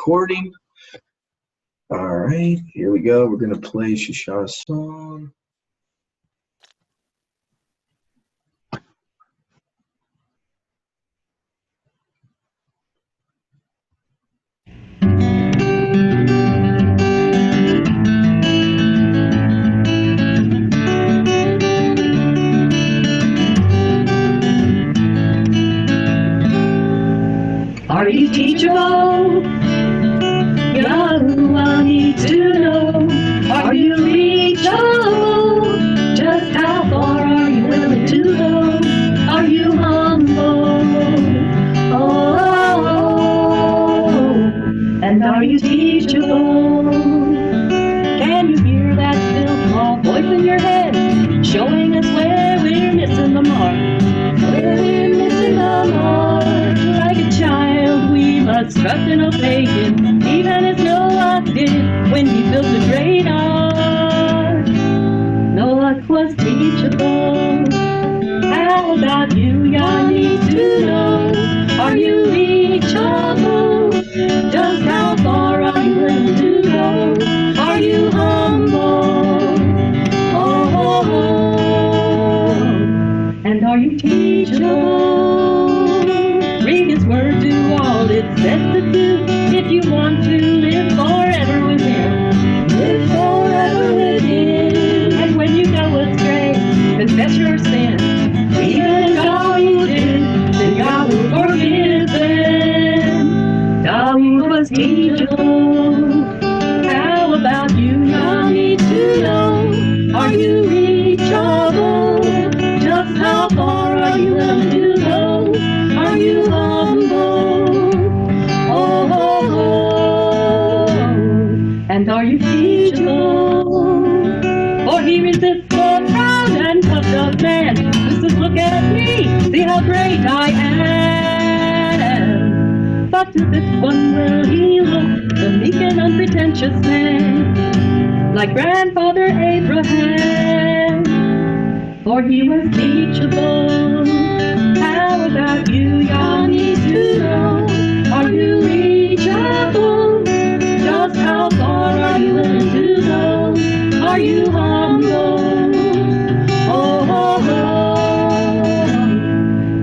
recording. All right, here we go. We're going to play Shoshana's song. Are you teachable? Yahoo, I need to know. Are you reachable? Just how far are you willing to go? Are you humble? And are you teachable? Can you hear that still small voice in your head, showing us where we're missing the mark? Where we're missing the mark. Like a child, we must trust and obey Him, even as Noah did when he built a great ark. Noah was teachable. How about you? I need to know. Are you reachable? Just how far are you willing to go? Are you humble? And are you teachable? Read His Word, do all it says to do. If you want to live forever with Him, live forever with Him. And when you go astray, confess your sin. Even if all you did, then God will forgive them. David was teachable. How about you? I need to know. Are you reachable? Just how far are you willing to go? Are you humble? And are you teachable? For He resists the proud and puffed up man who says, look at me, see how great I am. But to this one will He look, the meek and unpretentious man, like grandfather Abraham. For he was teachable. How about you? I need to know. Are you reachable? Just how far are you willing to go? Are you humble?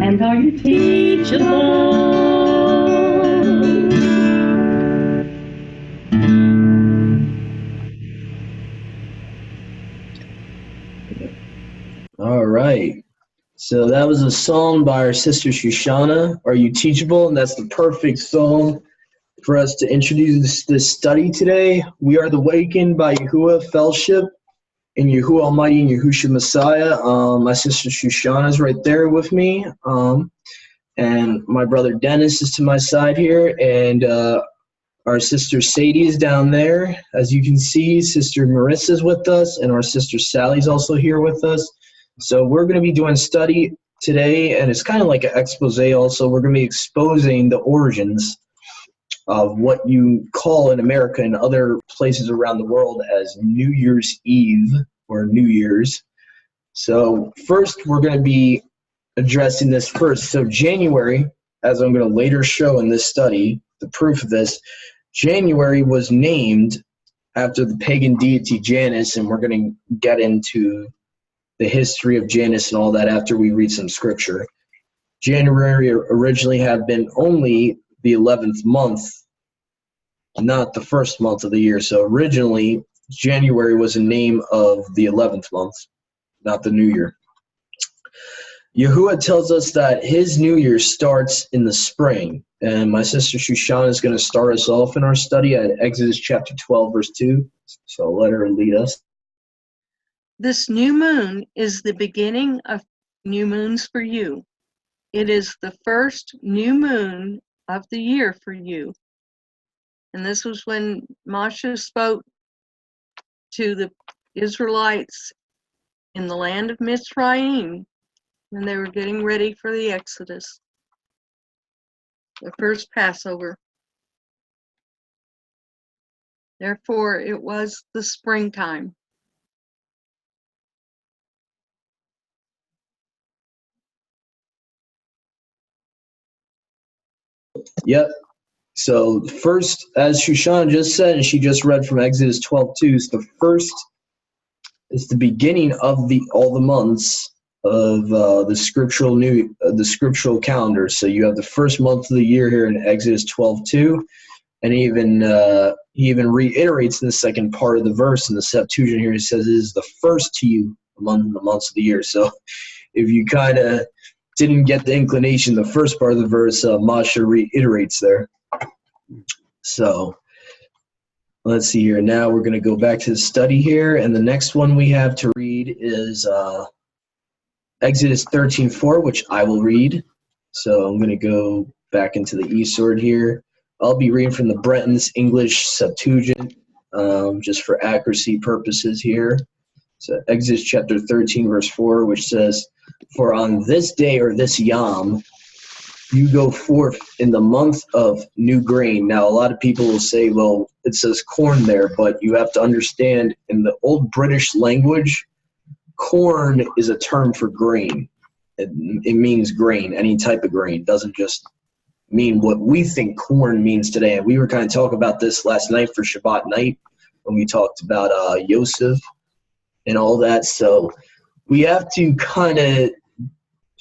And are you teachable? All right. So that was a song by our sister Shoshana, Are You Teachable? And that's the perfect song for us to introduce this study today. We are the Awakened by Yahuwah Fellowship in Yahuwah Almighty and Yahushua Messiah. My sister Shoshana is right there with me. And my brother Dennis is to my side here. And our sister Sadie is down there. As you can see, Sister Marissa is with us. And our sister Sally's also here with us. So we're going to be doing study today, and it's kind of like an expose also. We're going to be exposing the origins of what you call in America and other places around the world as New Year's Eve or New Year's. So first, we're going to be addressing this first. So January, as I'm going to later show in this study, the proof of this, January was named after the pagan deity Janus, and we're going to get into the history of Janus and all that after we read some scripture. January originally had been only the 11th month, not the first month of the year. So originally, January was a name of the 11th month, not the new year. Yahuwah tells us that his new year starts in the spring. And my sister Shoshana is going to start us off in our study at Exodus chapter 12, verse 2. So I'll let her lead us. This new moon is the beginning of new moons for you. It is the first new moon of the year for you. And this was when Moshe spoke to the Israelites in the land of Mitzrayim when they were getting ready for the Exodus, the first Passover. Therefore, it was the springtime. Yep. So first, as Shoshana just said, and she just read from Exodus 12:2, is the first is the beginning of all the months of the scriptural calendar. So you have the first month of the year here in Exodus 12:2, and he even reiterates in the second part of the verse in the Septuagint here. He says, "It is the first to you among the months of the year." So if you kind of didn't get the inclination, the first part of the verse, Masha reiterates there. So let's see here. Now we're going to go back to the study here, and the next one we have to read is Exodus 13:4, which I will read. So I'm going to go back into the eSword here. I'll be reading from the Brenton's English Septuagint, just for accuracy purposes here. So Exodus chapter 13, verse 4, which says, "For on this day, or this Yom, you go forth in the month of new grain." Now, a lot of people will say, well, it says corn there, but you have to understand, in the old British language, corn is a term for grain. It means grain, any type of grain. It doesn't just mean what we think corn means today. And we were kind of talking about this last night for Shabbat night when we talked about Yosef and all that. So we have to kind of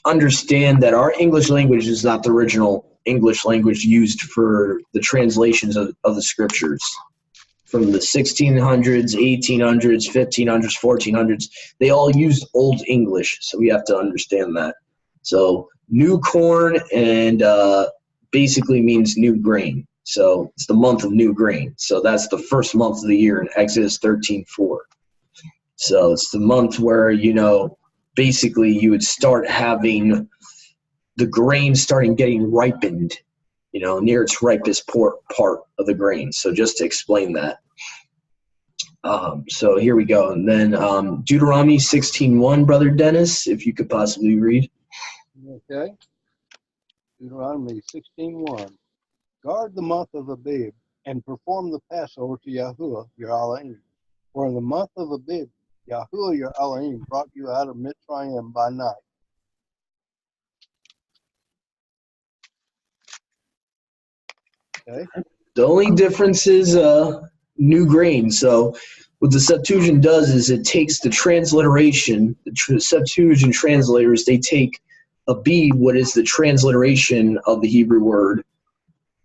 understand that our English language is not the original English language used for the translations of the scriptures. From the 1600s, 1800s, 1500s, 1400s, they all used Old English, so we have to understand that. So new corn and basically means new grain. So it's the month of new grain. So that's the first month of the year in Exodus 13:4. So it's the month where, basically you would start having the grain starting getting ripened, near its ripest part of the grain. So just to explain that. So here we go. And then Deuteronomy 16:1, Brother Dennis, if you could possibly read. Okay. Deuteronomy 16:1. Guard the month of Abib and perform the Passover to Yahuwah your Elohim. For in the month of Abib, Yahuwah your Elohim brought you out of Mitzrayim by night. Okay. The only difference is new grain. So what the Septuagint does is it takes the transliteration. The Septuagint translators, they take Abib, what is the transliteration of the Hebrew word,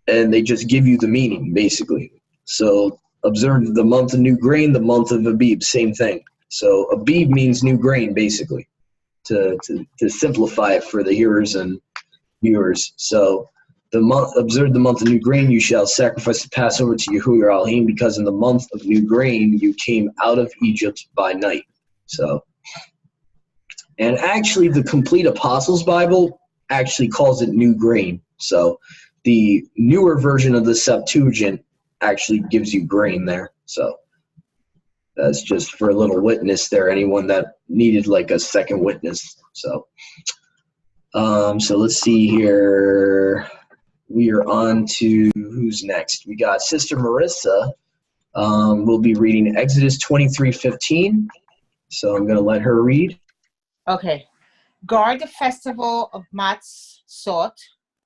and they just give you the meaning, basically. So observe the month of new grain, the month of Abib, same thing. So Abib means new grain, basically, to simplify it for the hearers and viewers. So observe the month of new grain, you shall sacrifice the Passover to Yahuwah your Elohim, because in the month of new grain you came out of Egypt by night. So, and actually the Complete Apostles Bible actually calls it new grain. So the newer version of the Septuagint actually gives you grain there. So that's just for a little witness there, anyone that needed like a second witness. So, so let's see here. We are on to who's next. We got Sister Marissa. We'll be reading Exodus 23:15. So I'm going to let her read. Okay. Guard the festival of Matzot.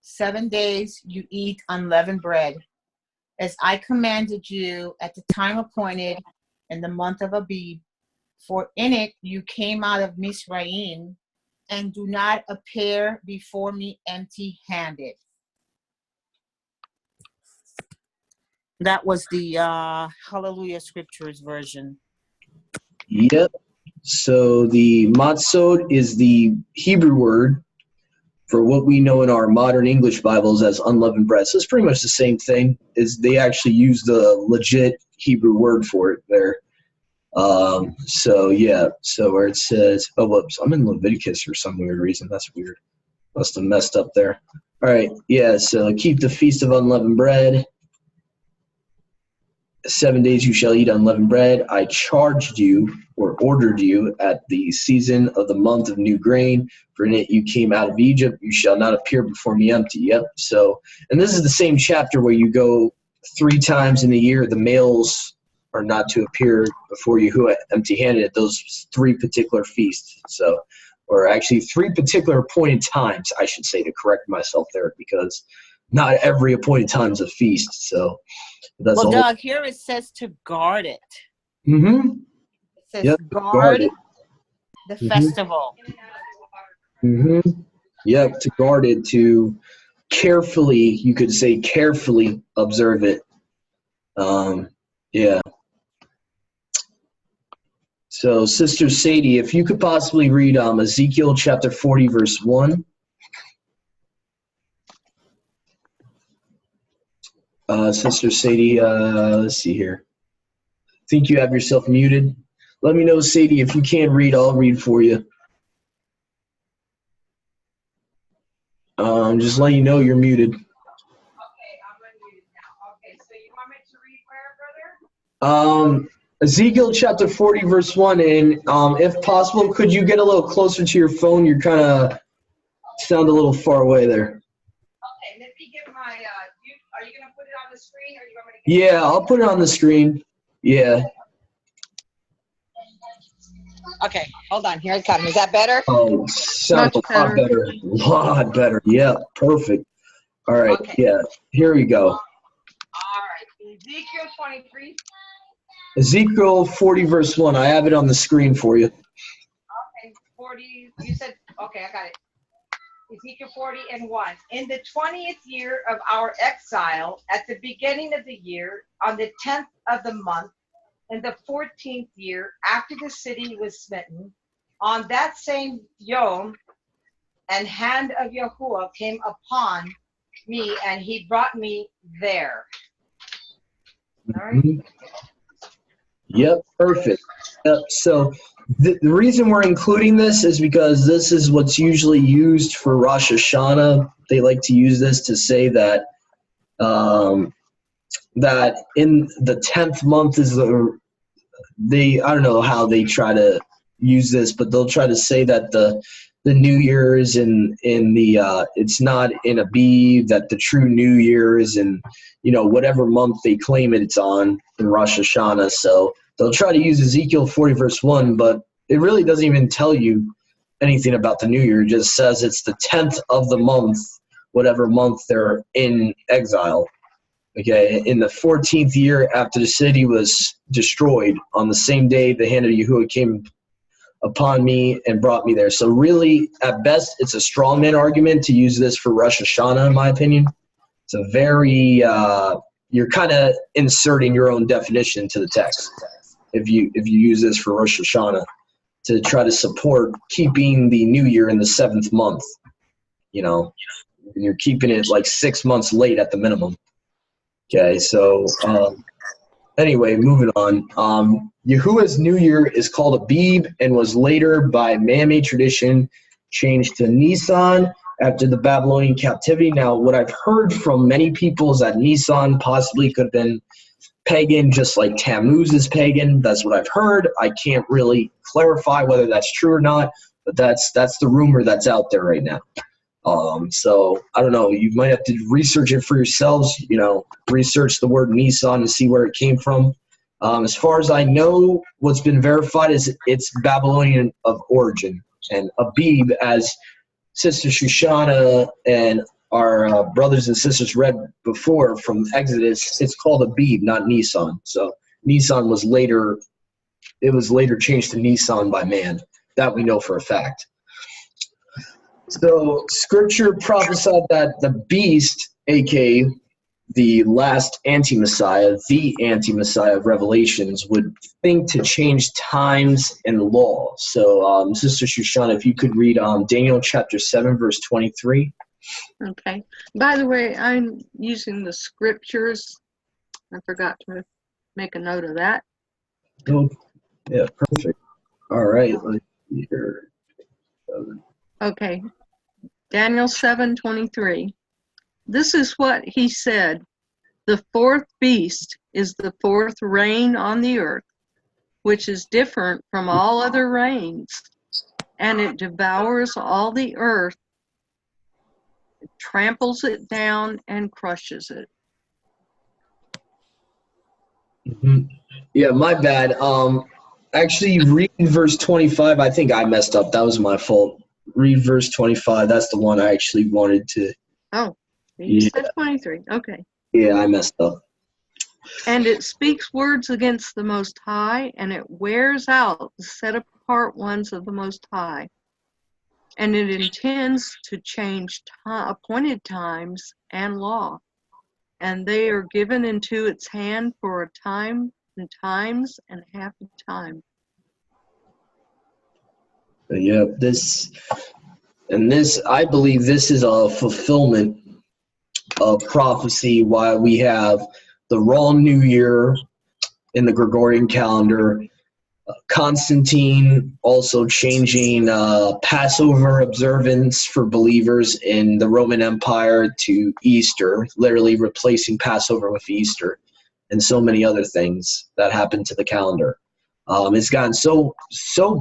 7 days you eat unleavened bread, as I commanded you at the time appointed in the month of Abib. For in it you came out of Mizraim, and do not appear before me empty-handed. That was the Hallelujah Scriptures version. Yep. So the matzot is the Hebrew word for what we know in our modern English Bibles as unleavened bread. So it's pretty much the same thing. Is they actually use the legit Hebrew word for it there. So yeah. So where it says, oh whoops, I'm in Leviticus for some weird reason. That's weird. Must have messed up there. All right. Yeah. So keep the feast of unleavened bread. 7 days you shall eat unleavened bread. I charged you or ordered you at the season of the month of new grain. For in it you came out of Egypt. You shall not appear before me empty. Yep. So, and this is the same chapter where you go 3 times in the year. The males are not to appear before you empty-handed at those 3 particular feasts. So, or actually 3 particular appointed times, I should say, to correct myself there, because not every appointed time is a feast. So that's Well, all. Doug, here it says to guard it. Mm-hmm. It says Yep, guard guard it. the Mhm. festival. Mm-hmm. Yep, to guard it, to carefully, you could say carefully observe it. Yeah. So, Sister Sadie, if you could possibly read Ezekiel chapter 40, verse 1. Sister Sadie, let's see here. I think you have yourself muted. Let me know, Sadie, if you can't read, I'll read for you. Just letting you know you're muted. Okay, I'm unmuted now. Okay, so you want me to read where, brother? Ezekiel chapter 40, verse 1, and if possible, could you get a little closer to your phone? You're kind of sound a little far away there. Okay, let me get my, are you going to put it on the screen or you want me to get Yeah, I'll put it on the screen. Yeah. Okay, hold on. Here it comes. Is that better? Oh, sounds Much a lot better. A lot better. Yeah, perfect. All right. Okay. Yeah, here we go. All right, Ezekiel 23. Ezekiel 40, verse 1. I have it on the screen for you. Okay, 40, you said, okay, I got it. Ezekiel 40 and 1. In the 20th year of our exile, at the beginning of the year, on the 10th of the month, in the 14th year, after the city was smitten, on that same Yom, and hand of Yahuwah came upon me, and he brought me there. All right. Mhm. Yep, perfect. Yep. So the reason we're including this is because this is what's usually used for Rosh Hashanah. They like to use this to say that that in the 10th month is I don't know how they try to use this, but they'll try to say that the New Year is in the it's not in Abib, that the true New Year is in whatever month they claim it's on in Rosh Hashanah. So they'll try to use Ezekiel 40 verse 1, but it really doesn't even tell you anything about the New Year. It just says it's the 10th of the month, whatever month they're in exile. Okay, in the 14th year after the city was destroyed, on the same day the hand of Yahuwah came upon me and brought me there. So really, at best, it's a strawman argument to use this for Rosh Hashanah, in my opinion. It's a very, you're kind of inserting your own definition into the text if you use this for Rosh Hashanah to try to support keeping the New Year in the 7th month. You're keeping it like 6 months late at the minimum. Okay, so anyway, moving on. Yahuwah's New Year is called Abib and was later, by man-made tradition, changed to Nisan after the Babylonian captivity. Now, what I've heard from many people is that Nisan possibly could have been pagan, just like Tammuz is pagan. That's what I've heard. I can't really clarify whether that's true or not, but that's the rumor that's out there right now. So I don't know. You might have to research it for yourselves. Research the word Nisan and see where it came from. As far as I know, what's been verified is it's Babylonian of origin. And Abib, as Sister Shoshana and our brothers and sisters read before from Exodus, it's called Abib, not Nisan. So Nisan was later. It was later changed to Nisan by man. That we know for a fact. So Scripture prophesied that the beast, aka the last anti-Messiah, the anti-Messiah of Revelations, would think to change times and law. So Sister Shoshana, if you could read Daniel chapter 7, verse 23. Okay. By the way, I'm using the scriptures. I forgot to make a note of that. Oh, yeah, perfect. All right. Let's see here. Okay. Daniel 7:23. This is what he said. The fourth beast is the fourth rain on the earth, which is different from all other rains, and it devours all the earth, it tramples it down, and crushes it. Mm-hmm. Yeah, my bad. Actually, read verse 25. I think I messed up. That was my fault. Read verse 25. That's the one I actually wanted to. Oh, You Yeah. said 23. Okay. Yeah, I messed up. And it speaks words against the Most High, and it wears out the set apart ones of the Most High. And it intends to change appointed times and law. And they are given into its hand for a time and times and half a time. But yeah, I believe this is a fulfillment of prophecy, why we have the wrong New Year in the Gregorian calendar. Constantine also changing Passover observance for believers in the Roman Empire to Easter, literally replacing Passover with Easter, and so many other things that happened to the calendar. It's gotten so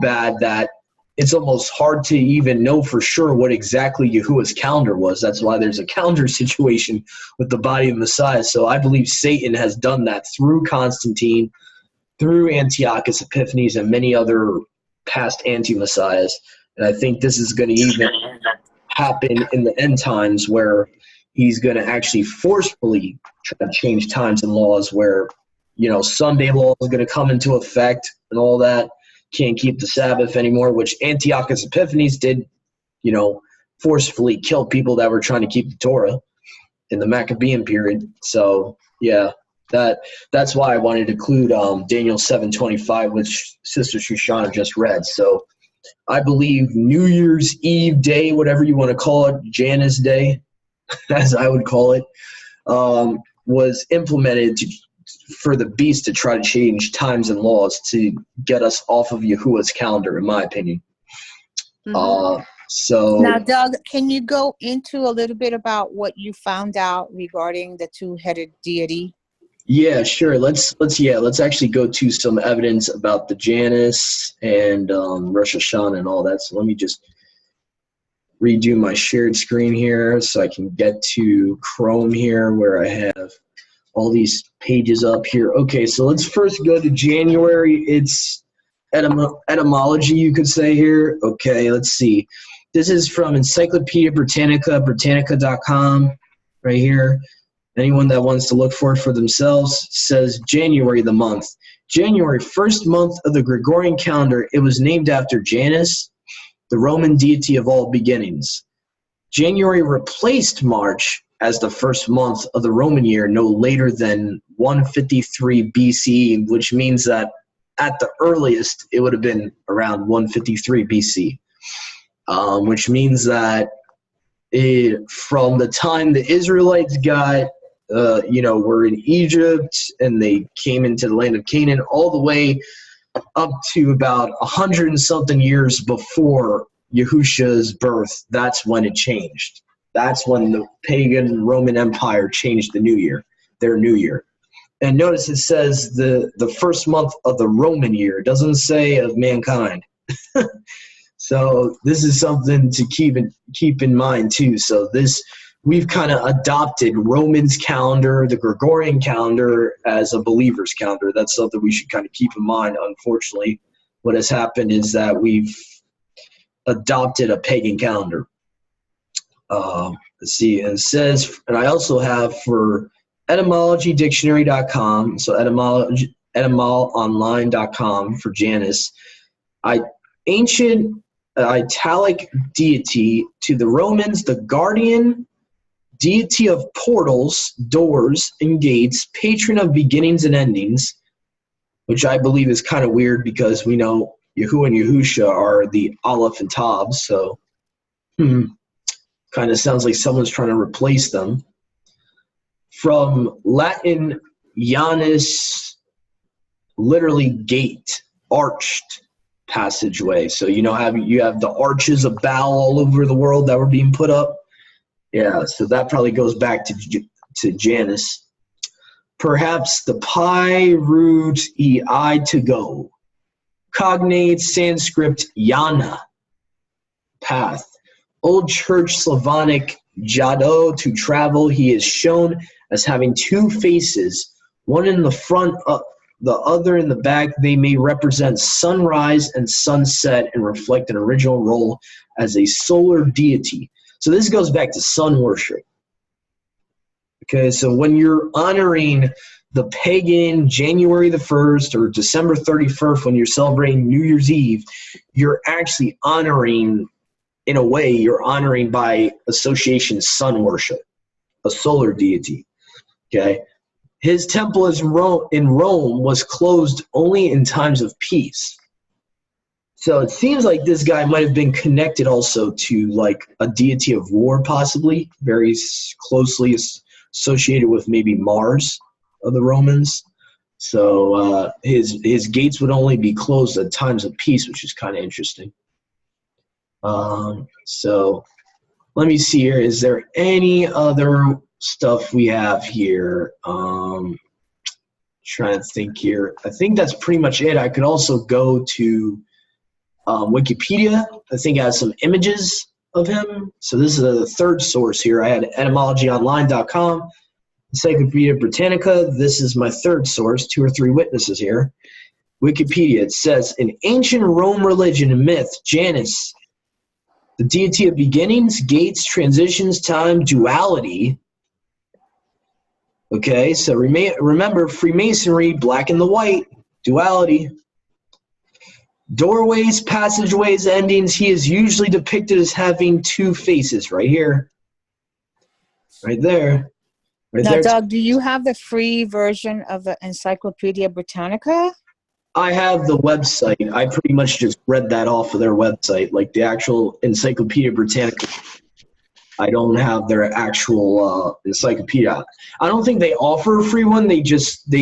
bad that it's almost hard to even know for sure what exactly Yahuwah's calendar was. That's why there's a calendar situation with the body of Messiah. So I believe Satan has done that through Constantine, through Antiochus Epiphanes, and many other past anti-messiahs. And I think this is going to even happen in the end times, where he's going to actually forcefully try to change times and laws, where, Sunday law is going to come into effect and all that. Can't keep the Sabbath anymore, which Antiochus Epiphanes did, forcefully kill people that were trying to keep the Torah in the Maccabean period. So, yeah. That's why I wanted to include Daniel 7:25, which Sister Shoshana just read. So I believe New Year's Eve day, whatever you want to call it, Janus Day, as I would call it, was implemented for the beast to try to change times and laws to get us off of Yahuwah's calendar, in my opinion. So now, Doug, can you go into a little bit about what you found out regarding the two-headed deity? Yeah, sure. Let's actually go to some evidence about the Janus and Rosh Hashanah and all that. So let me just redo my shared screen here so I can get to Chrome here, where I have all these pages up here. Okay, so let's first go to January. It's etymology, you could say here. Okay, let's see. This is from Encyclopedia Britannica, Britannica.com, right here. Anyone that wants to look for it for themselves, says January, the month. January, first month of the Gregorian calendar. It was named after Janus, the Roman deity of all beginnings. January replaced March as the first month of the Roman year no later than 153 BCE, which means that at the earliest, it would have been around 153 BC, which means that from the time the Israelites got were in Egypt and they came into the land of Canaan, all the way up to about 100 and something years before Yahusha's birth. That's when it changed. That's when the pagan Roman Empire changed their new year. And notice it says the first month of the Roman year. It doesn't say of mankind. So this is something to keep in mind too. So we've kind of adopted Roman's calendar, the Gregorian calendar, as a believer's calendar. That's something we should kind of keep in mind. Unfortunately, what has happened is that we've adopted a pagan calendar. Let's see. It says, and I also have for etymologydictionary.com, so etymolonline.com for Janus, ancient italic deity, to the Romans, the guardian, deity of portals, doors, and gates, patron of beginnings and endings, which I believe is kind of weird because we know Yahuwah and Yahusha are the Aleph and Tav, so kind of sounds like someone's trying to replace them. From Latin, Janus, literally gate, arched passageway. So you have the arches of Baal all over the world that were being put up. Yeah, so that probably goes back to Janus. Perhaps the pi root ei to go. Cognate Sanskrit yana, path. Old Church Slavonic jado, to travel. He is shown as having two faces, one in the front, the other in the back. They may represent sunrise and sunset and reflect an original role as a solar deity. So this goes back to sun worship. Okay, so when you're honoring the pagan January the 1st or December 31st, when you're celebrating New Year's Eve, you're actually honoring, in a way, you're honoring by association sun worship, a solar deity. Okay, his temple in Rome was closed only in times of peace. So it seems like this guy might have been connected also to like a deity of war, possibly very closely associated with maybe Mars of the Romans. So his gates would only be closed at times of peace, which is kind of interesting. So let me see here. Is there any other stuff we have here? Trying to think here. I think that's pretty much it. I could also go to Wikipedia. I think it has some images of him. So this is the third source here. I had etymologyonline.com, Encyclopedia Britannica. This is my third source, 2 or 3 witnesses here. Wikipedia, it says, in ancient Rome religion and myth, Janus, the deity of beginnings, gates, transitions, time, duality. Okay, so remember Freemasonry, black and the white, duality. Doorways, passageways, endings. He is usually depicted as having 2 faces right here. Right there. Right Now, there. Doug, do you have the free version of the Encyclopedia Britannica? I have the website. I pretty much just read that off of their website, like the actual Encyclopedia Britannica. I don't have their actual encyclopedia. I don't think they offer a free one. They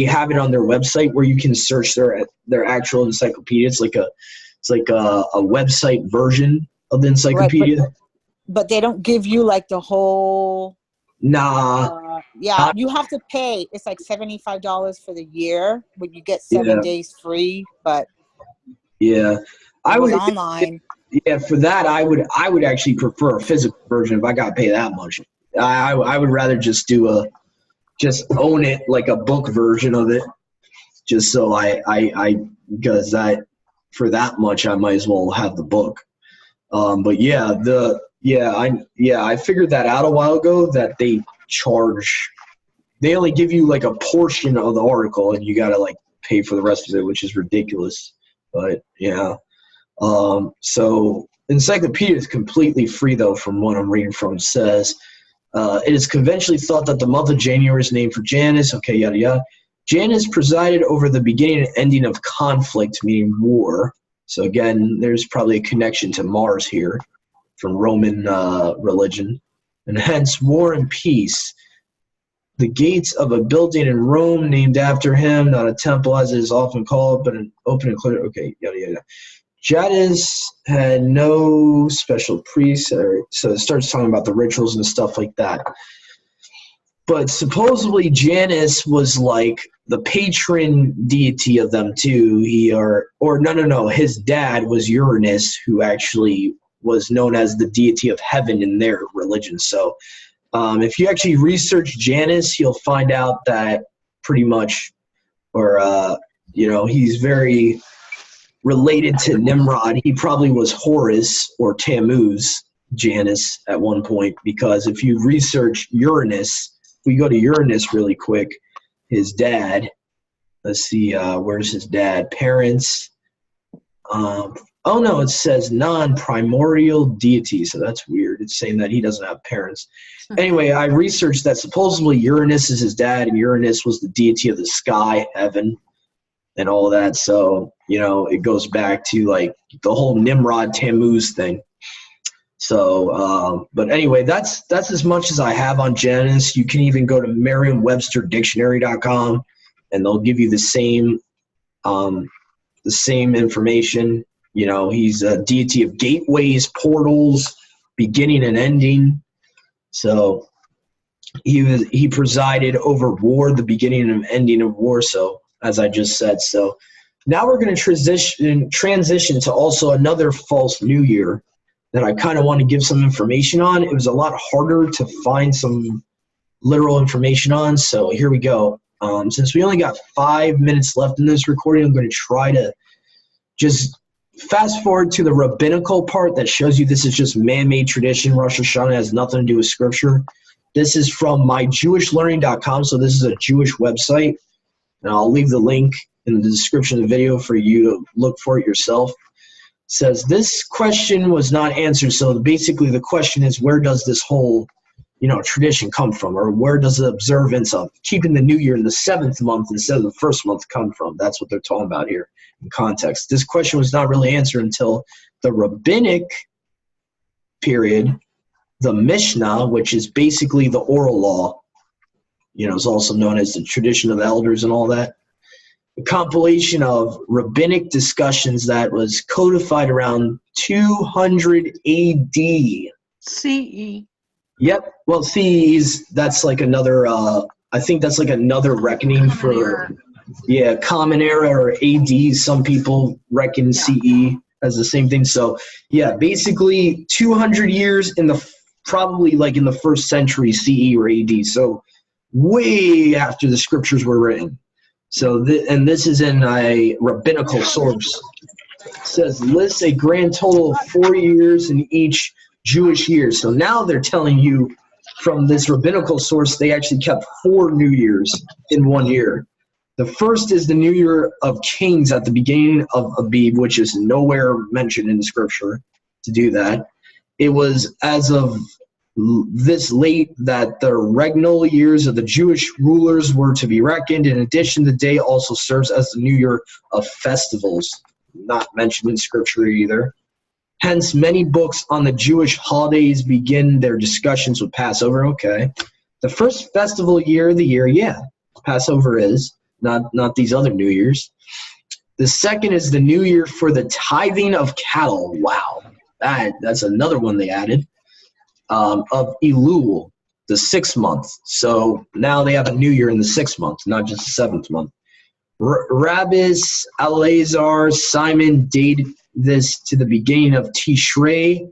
have it on their website where you can search their actual encyclopedia. It's like a website version of the encyclopedia. Right, but they don't give you like the whole. Nah. Yeah, you have to pay. It's like $75 for the year, but you get 7 days free. But yeah, I would online. Yeah, for that I would actually prefer a physical version if I got to pay that much. I would rather just own it like a book version of it, just so because for that much I might as well have the book. But I figured that out a while ago that they only give you like a portion of the article and you gotta like pay for the rest of it, which is ridiculous. But yeah. So encyclopedia is completely free though, from what I'm reading from. It says, it is conventionally thought that the month of January is named for Janus, okay, yada yada. Janus presided over the beginning and ending of conflict, meaning war. So again, there's probably a connection to Mars here from Roman religion. And hence war and peace. The gates of a building in Rome named after him, not a temple as it is often called, but an open and clear, okay, yada yada. Janus had no special priests, so it starts talking about the rituals and stuff like that. But supposedly Janus was like the patron deity of them too. His dad was Uranus, who actually was known as the deity of heaven in their religion. So if you actually research Janus, you'll find out that pretty much, he's very related to Nimrod. He probably was Horus or Tammuz, Janus, at one point, because if you research Uranus, we go to Uranus really quick, his dad, let's see, where's his dad? Parents. It says non-primordial deity, so that's weird. It's saying that he doesn't have parents. Anyway, I researched that supposedly Uranus is his dad, and Uranus was the deity of the sky, heaven, and all of that. So, it goes back to like the whole Nimrod Tammuz thing. So, but anyway, that's as much as I have on Janus. You can even go to Merriam-Webster-Dictionary.com, and they'll give you the same information. He's a deity of gateways, portals, beginning and ending. So he presided over war, the beginning and ending of war. So as I just said, so now we're going to transition to also another false new year that I kind of want to give some information on. It was a lot harder to find some literal information on. So here we go. Since we only got 5 minutes left in this recording, I'm going to try to just fast forward to the rabbinical part that shows you this is just man-made tradition. Rosh Hashanah has nothing to do with scripture. This is from myjewishlearning.com, so this is a Jewish website. And I'll leave the link in the description of the video for you to look for it yourself. It says this question was not answered. So basically the question is, where does this whole tradition come from? Or where does the observance of keeping the new year in the 7th month instead of the 1st month come from? That's what they're talking about here in context. This question was not really answered until the rabbinic period, the Mishnah, which is basically the oral law, is also known as the tradition of the elders and all that. A compilation of rabbinic discussions that was codified around 200 AD. CE. Yep. Well, CE that's like another, I think that's like another reckoning for, Common Era or AD. Some people reckon CE as the same thing. So, basically 200 years probably like in the 1st century CE or AD. So, way after the scriptures were written. So, and this is in a rabbinical source. It says, lists a grand total of 4 years in each Jewish year. So now they're telling you from this rabbinical source, they actually kept 4 New Years in 1 year. The first is the New Year of Kings at the beginning of Abib, which is nowhere mentioned in the scripture to do that. It was as of this late that the regnal years of the Jewish rulers were to be reckoned. In addition, the day also serves as the New Year of festivals, not mentioned in scripture either. Hence, many books on the Jewish holidays begin their discussions with Passover. Okay. The first festival year of the year, Passover is, not these other New Years. The second is the New Year for the tithing of cattle. Wow. That's another one they added. Of Elul, the 6th month. So now they have a New Year in the 6th month, not just the 7th month. Rabbis, Eleazar, Simon dated this to the beginning of Tishrei.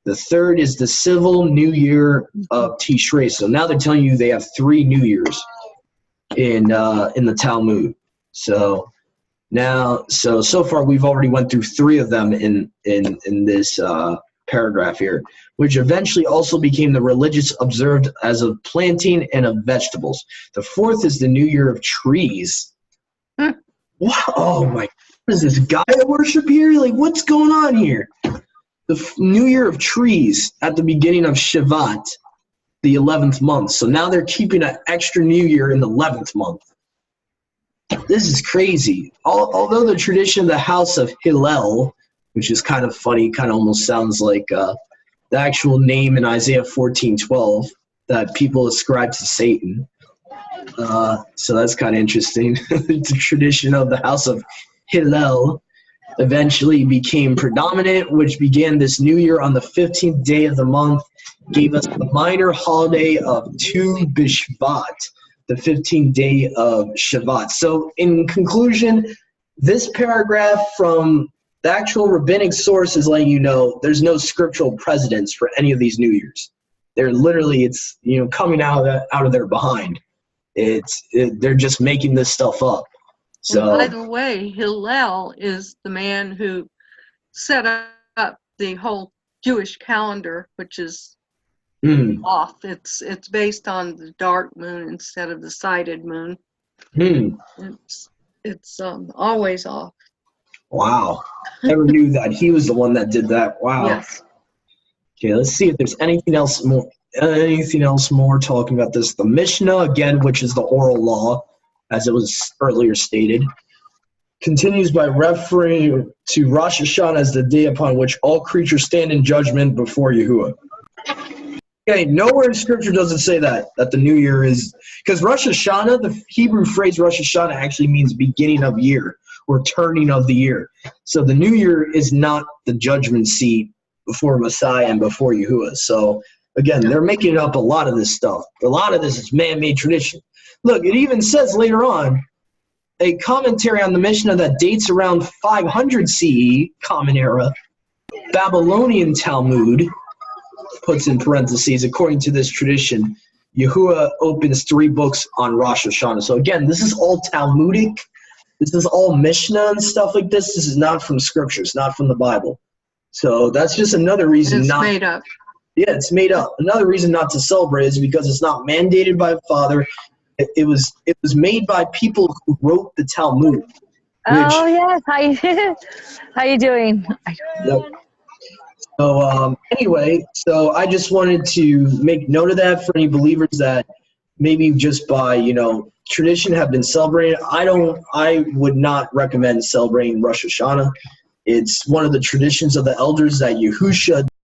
The third is the civil New Year of Tishrei. So now they're telling you they have 3 New Years in the Talmud. So now, so far we've already went through 3 of them in this paragraph here, which eventually also became the religious observed as of planting and of vegetables. The 4th is the New Year of trees. Wow, oh my, what is this guy I worship here? Like, what's going on here? The New Year of trees at the beginning of Shavat, the 11th month. So now they're keeping an extra New Year in the 11th month. This is crazy. Although the tradition of the house of Hillel, which is kind of funny, kind of almost sounds like the actual name in Isaiah 14:12 that people ascribe to Satan. So that's kind of interesting. The tradition of the house of Hillel eventually became predominant, which began this new year on the 15th day of the month, gave us the minor holiday of Tu B'Shvat, the 15th day of Shavat. So in conclusion, this paragraph from the actual rabbinic source is letting you know there's no scriptural precedence for any of these New Years. They're literally, it's coming out of their behind. They're just making this stuff up. So, and by the way, Hillel is the man who set up the whole Jewish calendar, which is off. It's based on the dark moon instead of the sighted moon. It's always off. Wow. Never knew that he was the one that did that. Wow. Yes. Okay, let's see if there's anything else more talking about this. The Mishnah, again, which is the oral law, as it was earlier stated, continues by referring to Rosh Hashanah as the day upon which all creatures stand in judgment before Yahuwah. Okay, nowhere in Scripture does it say that the New Year is, because Rosh Hashanah, the Hebrew phrase Rosh Hashanah actually means beginning of year or turning of the year. So the New Year is not the judgment seat before Messiah and before Yahuwah. So again, they're making up a lot of this stuff. A lot of this is man-made tradition. Look, it even says later on, a commentary on the Mishnah that dates around 500 CE, Common Era, Babylonian Talmud, puts in parentheses, according to this tradition, Yahuwah opens 3 books on Rosh Hashanah. So again, this is all Talmudic. This is all Mishnah and stuff like this. This is not from Scripture. It's not from the Bible. So that's just another reason it's made up. Yeah, it's made up. Another reason not to celebrate is because it's not mandated by the Father. It was made by people who wrote the Talmud. Oh yes, hi. How you doing? Yep. So anyway, so I just wanted to make note of that for any believers that maybe just by tradition have been celebrating. I would not recommend celebrating Rosh Hashanah. It's one of the traditions of the elders that Yahusha